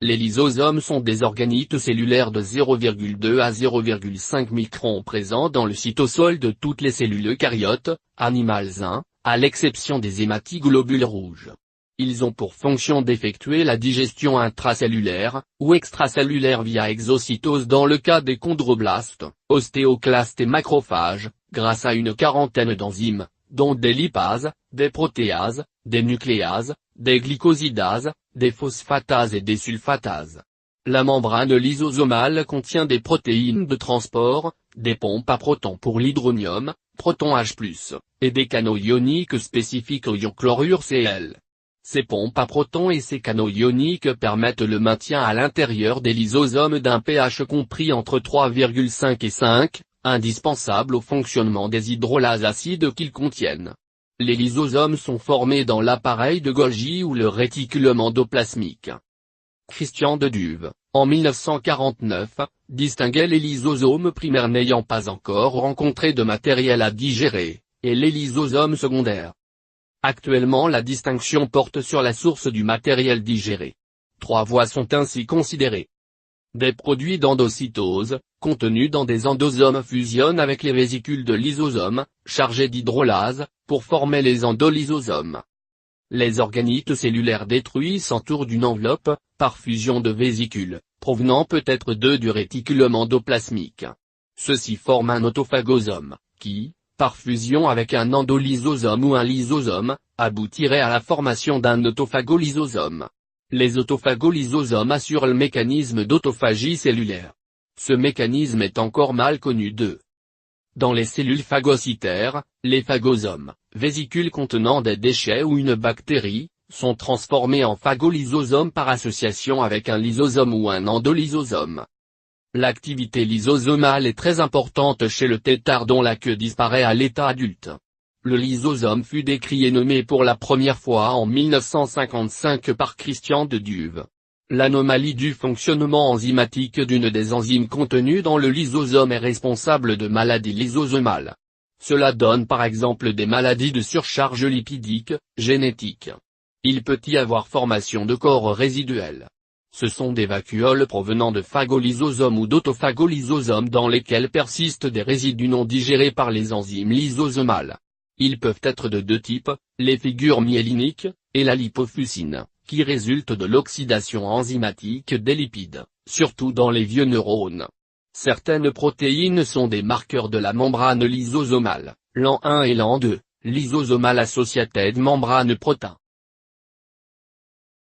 Les lysosomes sont des organites cellulaires de 0,2 à 0,5 microns présents dans le cytosol de toutes les cellules eucaryotes, animales 1, à l'exception des hématoglobules rouges. Ils ont pour fonction d'effectuer la digestion intracellulaire, ou extracellulaire via exocytose dans le cas des chondroblastes, ostéoclastes et macrophages, grâce à une quarantaine d'enzymes, dont des lipases, des protéases, des nucléases, des glycosidases, des phosphatases et des sulfatases. La membrane lysosomale contient des protéines de transport, des pompes à protons pour l'hydronium, proton H+, et des canaux ioniques spécifiques au ion chlorure Cl. Ces pompes à protons et ces canaux ioniques permettent le maintien à l'intérieur des lysosomes d'un pH compris entre 3,5 et 5, indispensable au fonctionnement des hydrolases acides qu'ils contiennent. Les lysosomes sont formés dans l'appareil de Golgi ou le réticulum endoplasmique. Christian de Duve, en 1949, distinguait les lysosomes primaires n'ayant pas encore rencontré de matériel à digérer, et les lysosomes secondaires. Actuellement la distinction porte sur la source du matériel digéré. 3 voies sont ainsi considérées. Des produits d'endocytose, contenus dans des endosomes fusionnent avec les vésicules de lysosomes, chargés d'hydrolase, pour former les endolysosomes. Les organites cellulaires détruits s'entourent d'une enveloppe, par fusion de vésicules, provenant peut-être d'eux du réticulum endoplasmique. Ceux-ci forment un autophagosome, qui, par fusion avec un endolysosome ou un lysosome, aboutirait à la formation d'un autophagolysosome. Les autophagolysosomes assurent le mécanisme d'autophagie cellulaire. Ce mécanisme est encore mal connu d'eux. Dans les cellules phagocytaires, les phagosomes, vésicules contenant des déchets ou une bactérie, sont transformés en phagolysosomes par association avec un lysosome ou un endolysosome. L'activité lysosomale est très importante chez le tétard dont la queue disparaît à l'état adulte. Le lysosome fut décrit et nommé pour la première fois en 1955 par Christian de Duve. L'anomalie du fonctionnement enzymatique d'une des enzymes contenues dans le lysosome est responsable de maladies lysosomales. Cela donne par exemple des maladies de surcharge lipidique, génétique. Il peut y avoir formation de corps résiduels. Ce sont des vacuoles provenant de phagolysosomes ou d'autophagolysosomes dans lesquels persistent des résidus non digérés par les enzymes lysosomales. Ils peuvent être de 2 types, les figures myéliniques, et la lipofuscine, qui résulte de l'oxydation enzymatique des lipides, surtout dans les vieux neurones. Certaines protéines sont des marqueurs de la membrane lysosomale, l'AN1 et l'AN2, Lysosomal Associated Membrane Protein.